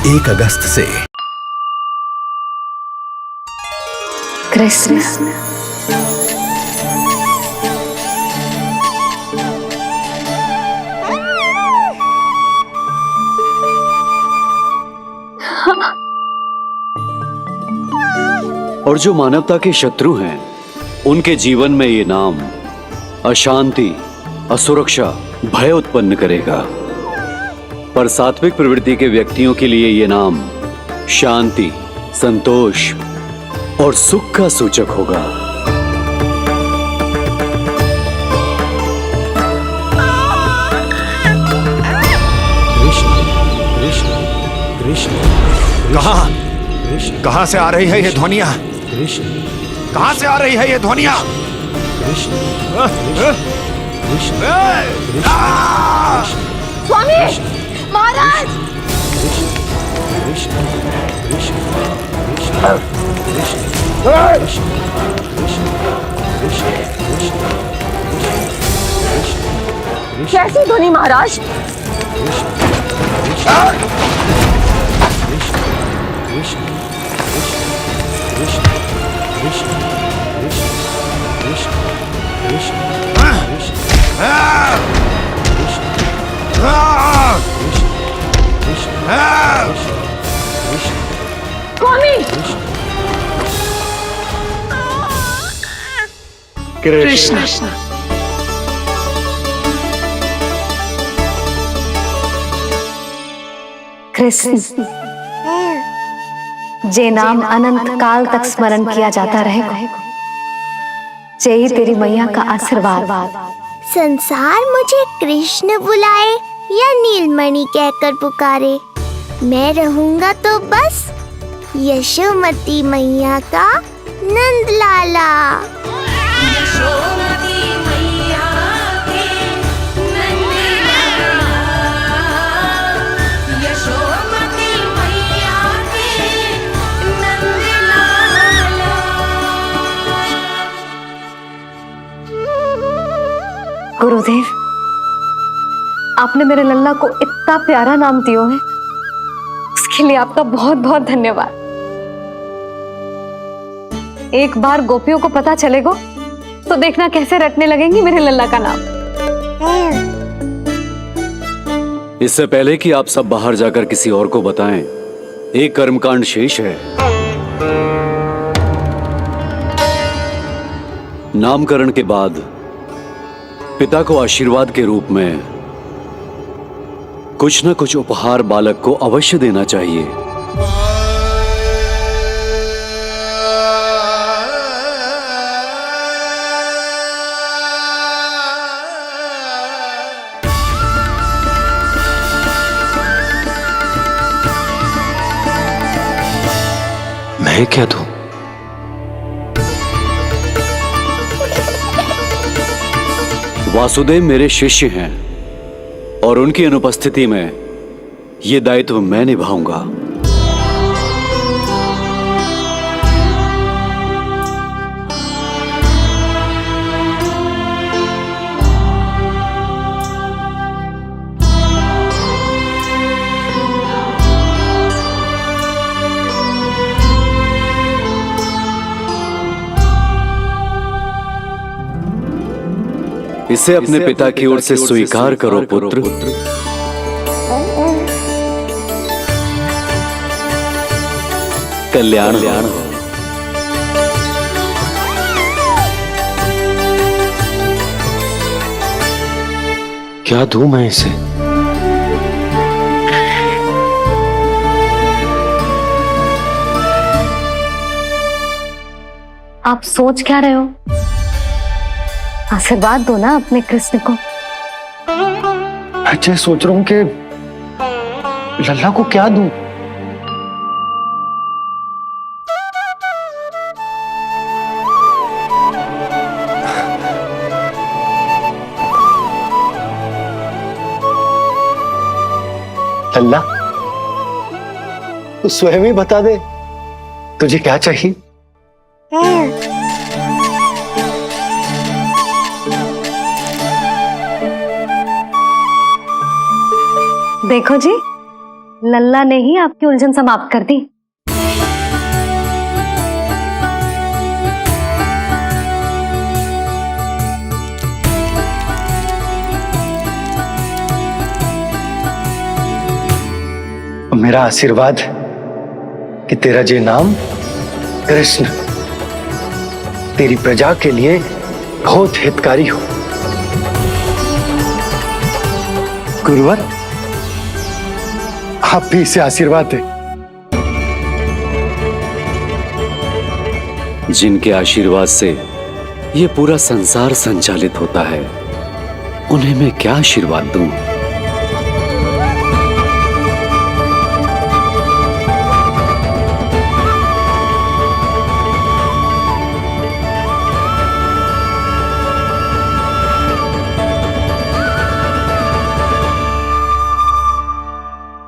1 अगस्त से। कृष्ण और जो मानवता के शत्रु हैं, उनके जीवन में ये नाम अशांति, असुरक्षा, भय उत्पन्न करेगा। पर सात्विक प्रवृत्ति के व्यक्तियों के लिए ये नाम शांति, संतोष और सुख का सूचक होगा। कहां से आ रही है ये ध्वनियां? कहां से आ रही है ये ध्वनियां? स्वामी महाराज, कैसी ध्वनि महाराज? स्वामी कृष्ण कृष्ण, जे नाम अनंत काल तक स्मरण किया जाता रहेगा, जय तेरी मैया का आशीर्वाद। संसार मुझे कृष्ण बुलाए या नीलमणि कहकर पुकारे, मैं रहूंगा तो बस यशोमती मैया का नंद लाला। यशोमती मैया के नंद लाला, यशोमती मैया के नंद लाला। गुरुदेव, आपने मेरे लल्ला को इतना प्यारा नाम दियो है, उसके लिए आपका बहुत बहुत धन्यवाद। एक बार गोपियों को पता चलेगा तो देखना कैसे रटने लगेंगी मेरे लल्ला का नाम। इससे पहले कि आप सब बाहर जाकर किसी और को बताएं, एक कर्मकांड शेष है। नामकरण के बाद पिता को आशीर्वाद के रूप में कुछ न कुछ उपहार बालक को अवश्य देना चाहिए। मैं क्या दूं? वासुदेव मेरे शिष्य हैं और उनकी अनुपस्थिति में यह दायित्व मैं निभाऊंगा। इसे अपने पिता की ओर से स्वीकार करो पुत्र। कल्याण हो। क्या दूं मैं इसे? आप सोच क्या रहे हो? आशीर्वाद दो ना अपने कृष्ण को। अच्छा, सोच रहा हूं कि लल्ला को क्या दूं? लल्ला, तू स्वयं ही बता दे, तुझे क्या चाहिए? देखो जी, लल्ला ने ही आपकी उलझन समाप्त कर दी। मेरा आशीर्वाद कि तेरा ये नाम कृष्ण तेरी प्रजा के लिए बहुत हितकारी हो। गुरुवर, आप भी इसे आशीर्वाद दें। जिनके आशीर्वाद से ये पूरा संसार संचालित होता है, उन्हें मैं क्या आशीर्वाद दूं?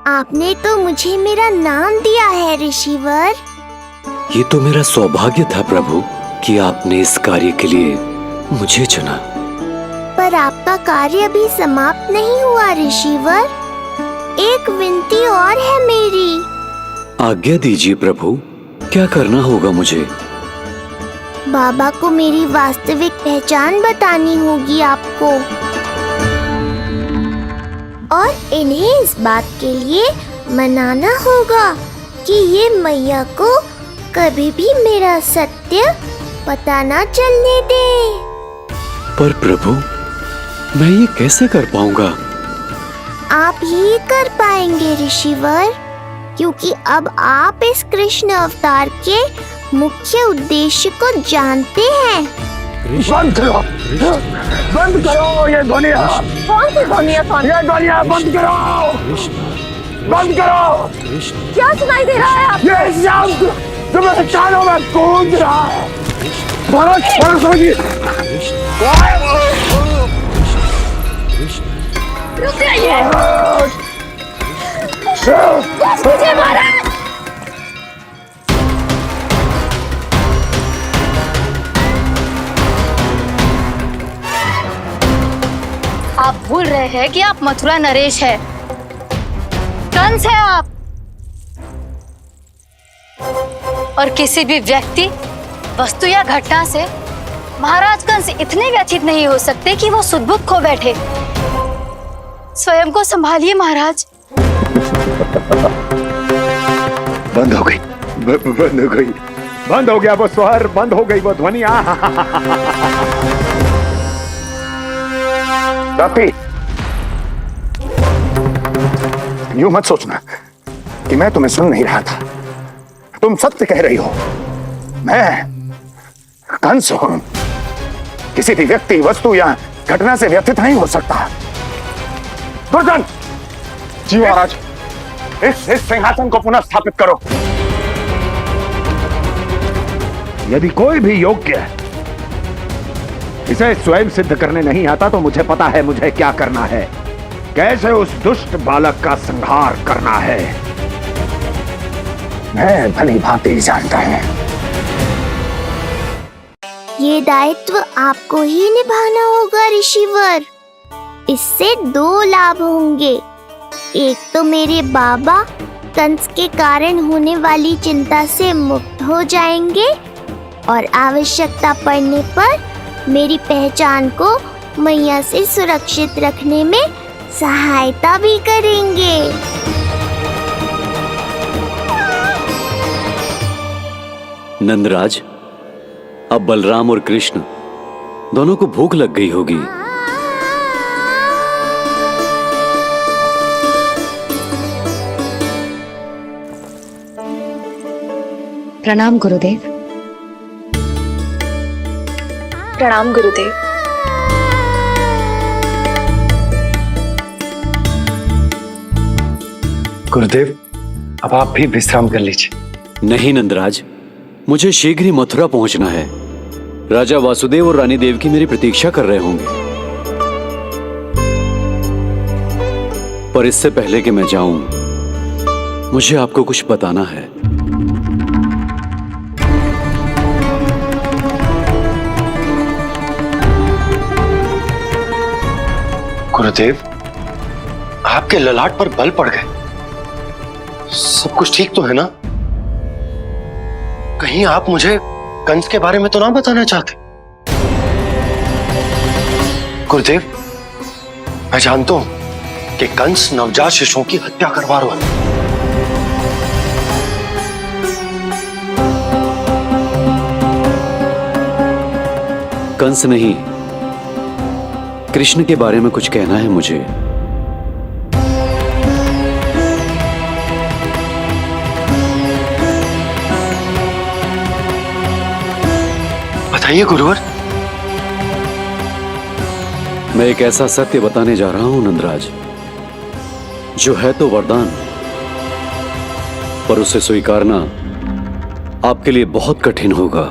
आपने तो मुझे मेरा नाम दिया है ऋषिवर। ये तो मेरा सौभाग्य था प्रभु कि आपने इस कार्य के लिए मुझे चुना। पर आपका कार्य अभी समाप्त नहीं हुआ ऋषिवर। एक विनती और है मेरी। आज्ञा दीजिए प्रभु, क्या करना होगा मुझे? बाबा को मेरी वास्तविक पहचान बतानी होगी आपको, और इन्हें इस बात के लिए मनाना होगा कि ये मैया को कभी भी मेरा सत्य पता ना चलने दे। पर प्रभु, मैं ये कैसे कर पाऊंगा? आप ही कर पाएंगे ऋषिवर, क्योंकि अब आप इस कृष्ण अवतार के मुख्य उद्देश्य को जानते हैं। बंद करो, बंद करो ये ध्वनिया। कौन सी ध्वनिया? ये ध्वनिया बंद करो, बंद करो। क्या सुनाई दे रहा है आप? ये शब्द जो मेरे कानों में गूंज रहा है। भरत सरस्वती, रुक जाइए। मुझे मारा। आप भूल रहे हैं कि आप मथुरा नरेश है, कंस है आप। और किसी भी व्यक्ति, वस्तु या घटना से महाराज कंस इतने व्यथित नहीं हो सकते कि वो सुदबुद्ध खो बैठे। स्वयं को संभालिए महाराज। बंद हो गई, बंद हो गई, बंद हो गया वो स्वर, बंद हो गई वो ध्वनिया। रफी, यूं मत सोचना कि मैं तुम्हें सुन नहीं रहा था। तुम सत्य कह रही हो। मैं कंस हूं। किसी भी व्यक्ति, वस्तु या घटना से व्यथित नहीं हो सकता। दुर्जन, जी महाराज, इस सिंहासन को पुनः स्थापित करो। यदि कोई भी योग्य इसे स्वयं सिद्ध करने नहीं आता तो मुझे पता है मुझे क्या करना है, कैसे उस दुष्ट बालक का संहार करना है। मैं भली भांति जानता हूं। ये दायित्व आपको ही निभाना होगा ऋषिवर। इससे दो लाभ होंगे। एक तो मेरे बाबा कंस के कारण होने वाली चिंता से मुक्त हो जाएंगे, और आवश्यकता पड़ने पर मेरी पहचान को मैया से सुरक्षित रखने में सहायता भी करेंगे। नंदराज, अब बलराम और कृष्ण दोनों को भूख लग गई होगी। प्रणाम गुरुदेव। प्रणाम गुरुदेव। गुरुदेव, अब आप भी विश्राम कर लीजिए। नहीं नंदराज, मुझे शीघ्र ही मथुरा पहुंचना है। राजा वासुदेव और रानी देवकी मेरी प्रतीक्षा कर रहे होंगे। पर इससे पहले कि मैं जाऊं, मुझे आपको कुछ बताना है। गुरुदेव, आपके ललाट पर बल पड़ गए। सब कुछ ठीक तो है ना? कहीं आप मुझे कंस के बारे में तो ना बताना चाहते? गुरुदेव, मैं जानता हूं कि कंस नवजात शिशुओं की हत्या करवा रहा है। कंस नहीं, कृष्ण के बारे में कुछ कहना है मुझे। बताइए गुरुवर। मैं एक ऐसा सत्य बताने जा रहा हूं नंदराज, जो है तो वरदान, पर उसे स्वीकारना आपके लिए बहुत कठिन होगा।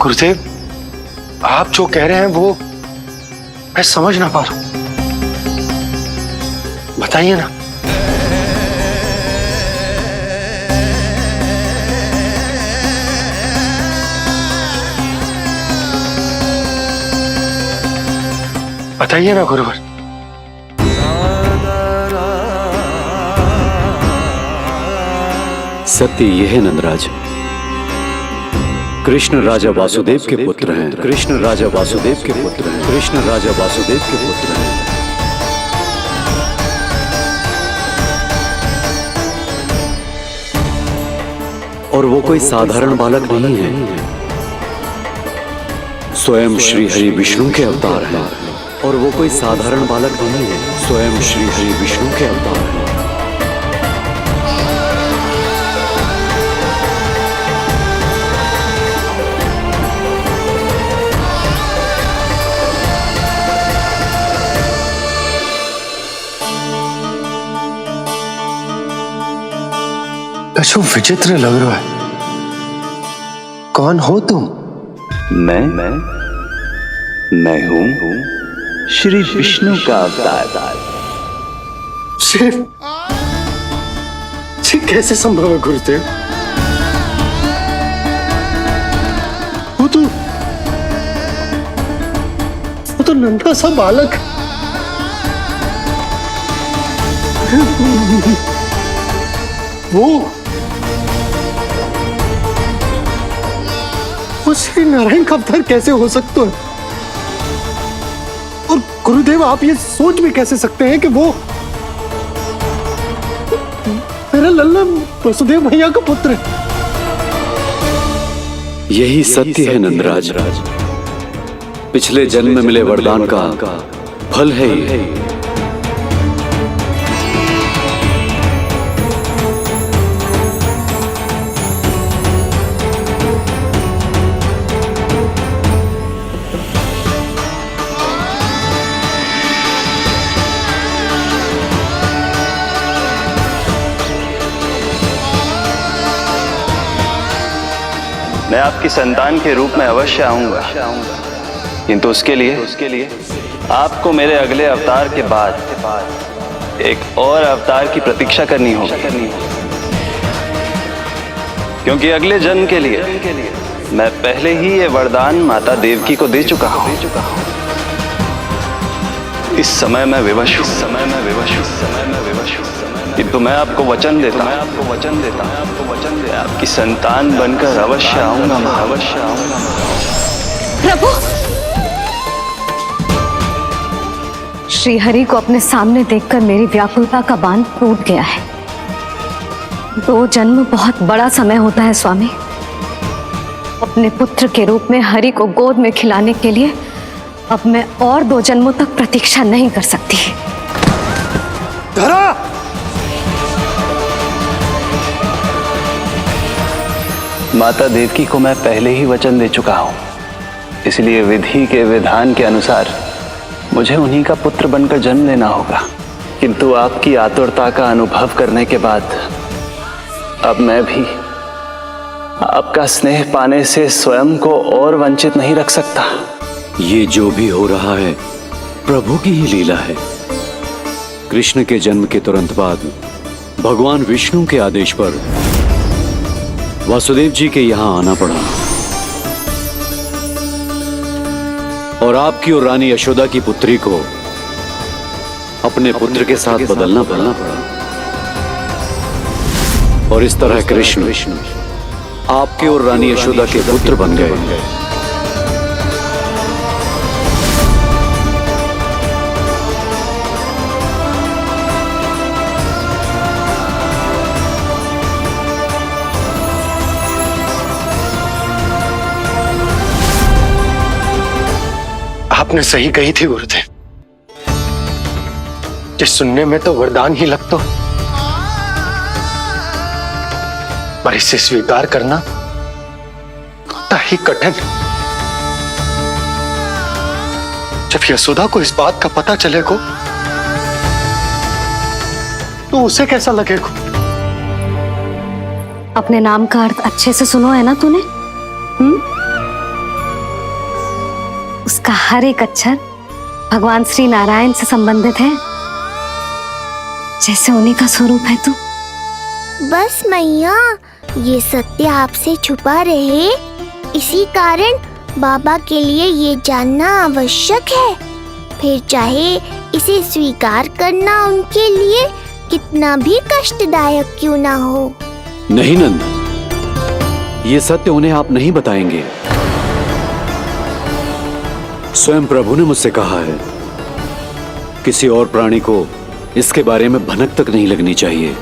गुरुदेव, आप जो कह रहे हैं वो मैं समझ ना पा रहा हूं। बताइए ना। बताइए ना गुरुवर। सत्य यह है नंदराज, कृष्ण राजा वासुदेव के पुत्र हैं। कृष्ण राजा वासुदेव के पुत्र हैं। कृष्ण राजा वासुदेव के पुत्र हैं। और वो कोई साधारण बालक नहीं है, स्वयं श्री हरि विष्णु के अवतार हैं। और वो कोई साधारण बालक नहीं है, स्वयं श्री हरि विष्णु के अवतार हैं। कछु विचित्र लग रहा है। कौन हो तुम? मैं हूं श्री विष्णु का अवतार। ये कैसे संभव है गुरुदेव? वो तो नन्हा सा बालक वो श्री नारायण का अवतार कैसे हो सकता है? और गुरुदेव, आप ये सोच भी कैसे सकते हैं कि वो मेरा लल्ला वसुदेव भैया का पुत्र है? यही सत्य है नंदराज, पिछले जन्म में मिले वरदान का फल है ये। मैं आपकी संतान के रूप में अवश्य आऊंगा, किंतु उसके लिए आपको मेरे अगले अवतार के बाद एक और अवतार की प्रतीक्षा करनी होगी, क्योंकि अगले जन्म के लिए मैं पहले ही ये वरदान माता देवकी को दे चुका हूं। इस समय मैं विवश हूं, किंतु मैं आपको वचन देता हूं, आपकी संतान बनकर अवश्य आऊंगा। प्रभु, श्री हरि को अपने सामने देखकर मेरी व्याकुलता का बांध टूट गया है। 2 जन्म बहुत बड़ा समय होता है स्वामी। अपने पुत्र के रूप में हरि को गोद में खिलाने के लिए अब मैं और 2 जन्मों तक प्रतीक्षा नहीं कर सकती। धरा! माता देवकी को मैं पहले ही वचन दे चुका हूं, इसलिए विधि के विधान के अनुसार मुझे उन्हीं का पुत्र बनकर जन्म लेना होगा। किंतु आपकी आतुरता का अनुभव करने के बाद अब मैं भी आपका स्नेह पाने से स्वयं को और वंचित नहीं रख सकता। ये जो भी हो रहा है प्रभु की ही लीला है। कृष्ण के जन्म के तुरंत बाद भगवान विष्णु के आदेश पर वासुदेव जी के यहां आना पड़ा और आपकी और रानी यशोदा की पुत्री को अपने पुत्र के साथ बदलना पड़ा। और इस तरह कृष्ण आपके और रानी यशोदा के पुत्र बन गए। आपने सही कही थी गुरुदेव, कि सुनने में तो वरदान ही लगता, पर इसे स्वीकार करना होता ही कठिन। जब यशोदा को इस बात का पता चलेगा तो उसे कैसा लगेगा? अपने नाम का अर्थ अच्छे से सुनो है ना तूने? उसका हर एक अक्षर भगवान श्री नारायण से संबंधित है, जैसे उन्हीं का स्वरूप है तू। बस मैया, ये सत्य आपसे छुपा रहे, इसी कारण बाबा के लिए ये जानना आवश्यक है। फिर चाहे इसे स्वीकार करना उनके लिए कितना भी कष्टदायक क्यों ना हो। नहीं नंद, ये सत्य उन्हें आप नहीं बताएंगे। स्वयं प्रभु ने मुझसे कहा है, किसी और प्राणी को इसके बारे में भनक तक नहीं लगनी चाहिए,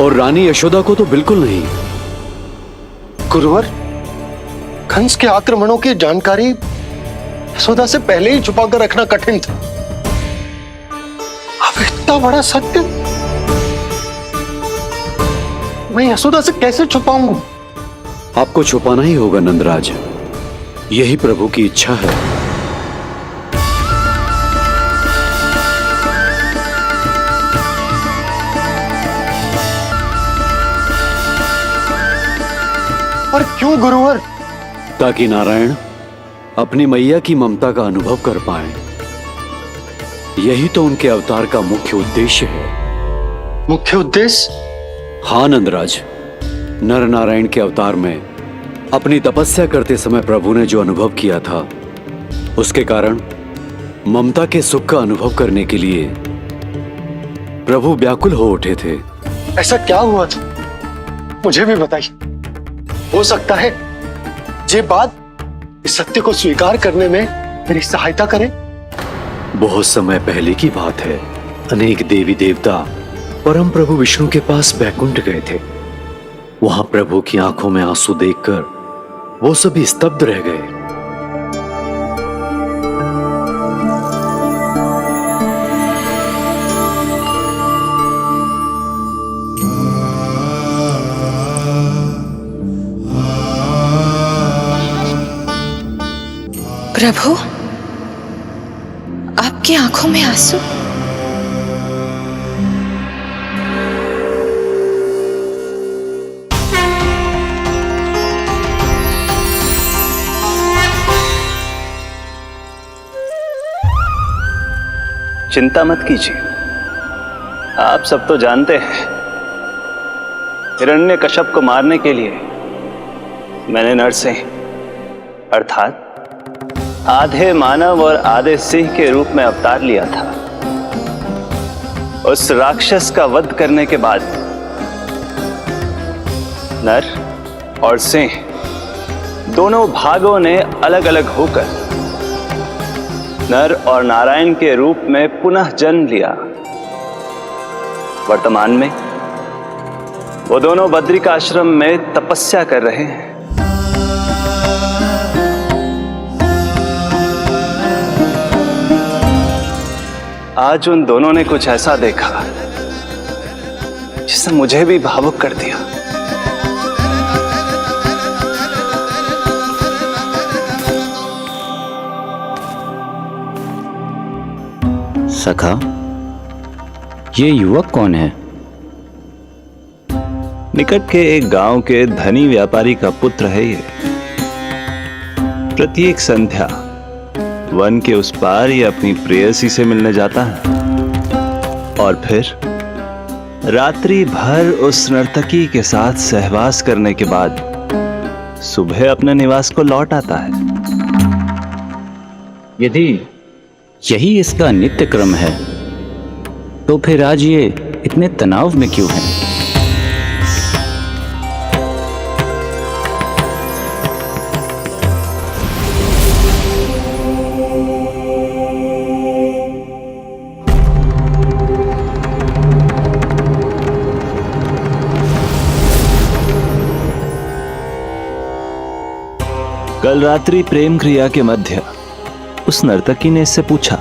और रानी यशोदा को तो बिल्कुल नहीं। गुरुवर, कंस के आक्रमणों की जानकारी यशोदा से पहले ही छुपा कर रखना कठिन था। अब इतना बड़ा सत्य मैं यशोदा से कैसे छुपाऊंगा? आपको छुपाना ही होगा नंदराज, यही प्रभु की इच्छा है। और क्यों गुरुवर? ताकि नारायण अपनी मैया की ममता का अनुभव कर पाए। यही तो उनके अवतार का मुख्य उद्देश्य है। मुख्य उद्देश्य? हाँ नंदराज, नर नारायण के अवतार में अपनी तपस्या करते समय प्रभु ने जो अनुभव किया था, उसके कारण ममता के सुख का अनुभव करने के लिए प्रभु व्याकुल हो उठे थे। ऐसा क्या हुआ था, मुझे भी बताइए। हो सकता है ये बात इस सत्य को स्वीकार करने में मेरी सहायता करे। बहुत समय पहले की बात है। अनेक देवी देवता परम प्रभु विष्णु के पास बैकुंठ गए थे। वहां प्रभु की आंखों में आंसू देखकर वो सभी स्तब्ध रह गए। प्रभु, आपकी आंखों में आंसू? चिंता मत कीजिए, आप सब तो जानते हैं, हिरण्यकश्यप को मारने के लिए मैंने नरसिंह अर्थात आधे मानव और आधे सिंह के रूप में अवतार लिया था। उस राक्षस का वध करने के बाद नर और सिंह दोनों भागों ने अलग अलग होकर नर और नारायण के रूप में पुनः जन्म लिया। वर्तमान में वो दोनों बद्रिकाश्रम में तपस्या कर रहे हैं। आज उन दोनों ने कुछ ऐसा देखा जिसने मुझे भी भावुक कर दिया। सखा, ये युवक कौन है? निकट के एक गांव के धनी व्यापारी का पुत्र है ये। प्रत्येक संध्या वन के उस पार ये अपनी प्रेयसी से मिलने जाता है और फिर रात्रि भर उस नर्तकी के साथ सहवास करने के बाद सुबह अपने निवास को लौट आता है। यदि यही इसका नित्य क्रम है तो फिर आज ये इतने तनाव में क्यों है? कल रात्रि प्रेम क्रिया के मध्य उस नर्तकी ने इससे पूछा,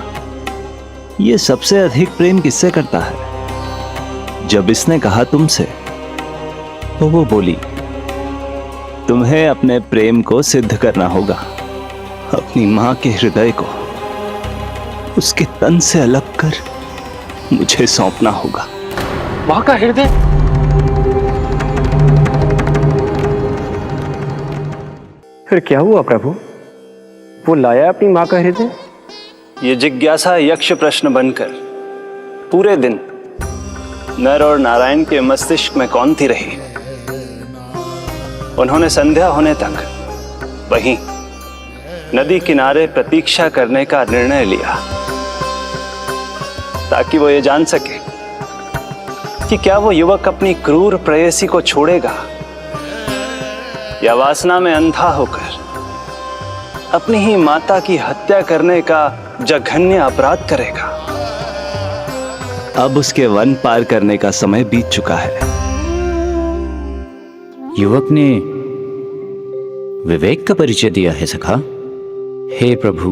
ये सबसे अधिक प्रेम किससे करता है? जब इसने कहा तुमसे, तो वो बोली, तुम्हें अपने प्रेम को सिद्ध करना होगा। अपनी मां के हृदय को उसके तन से अलग कर मुझे सौंपना होगा। मां का हृदय? फिर क्या हुआ प्रभु? वो लाया अपनी मां का हृदय? ये जिज्ञासा यक्ष प्रश्न बनकर पूरे दिन नर और नारायण के मस्तिष्क में कौंधती रही। उन्होंने संध्या होने तक वहीं नदी किनारे प्रतीक्षा करने का निर्णय लिया, ताकि वो ये जान सके कि क्या वो युवक अपनी क्रूर प्रेयसी को छोड़ेगा या वासना में अंधा होकर अपनी ही माता की हत्या करने का जघन्य अपराध करेगा। अब उसके वन पार करने का समय बीत चुका है। युवक ने विवेक का परिचय दिया है सखा। हे प्रभु,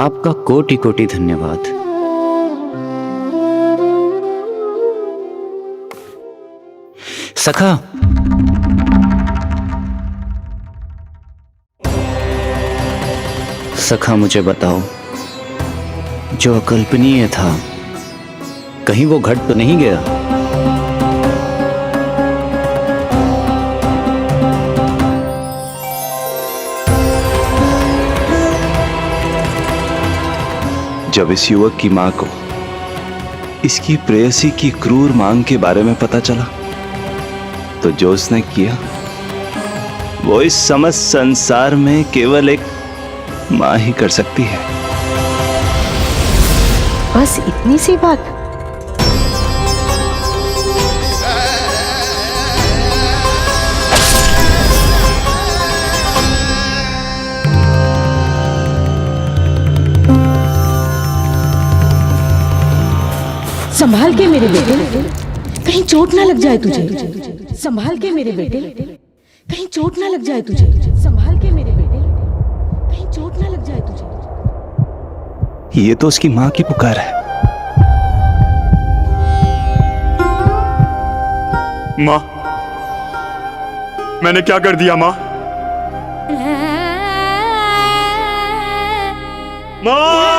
आपका कोटि कोटि धन्यवाद। सखा, सखा मुझे बताओ, जो अकल्पनीय था कहीं वो घट तो नहीं गया? जब इस युवक की मां को इसकी प्रेयसी की क्रूर मांग के बारे में पता चला, तो जो उसने किया वो इस समस्त संसार में केवल एक मां ही कर सकती है। बस इतनी सी बात? संभाल के मेरे बेटे, कहीं चोट ना लग जाए तुझे। संभाल के मेरे बेटे, कहीं चोट ना लग जाए तुझे। संभाल के मेरे बेटे, कहीं चोट ना लग जाए तुझे। ये तो उसकी मां की पुकार है। मां, मैंने क्या कर दिया मां? मां!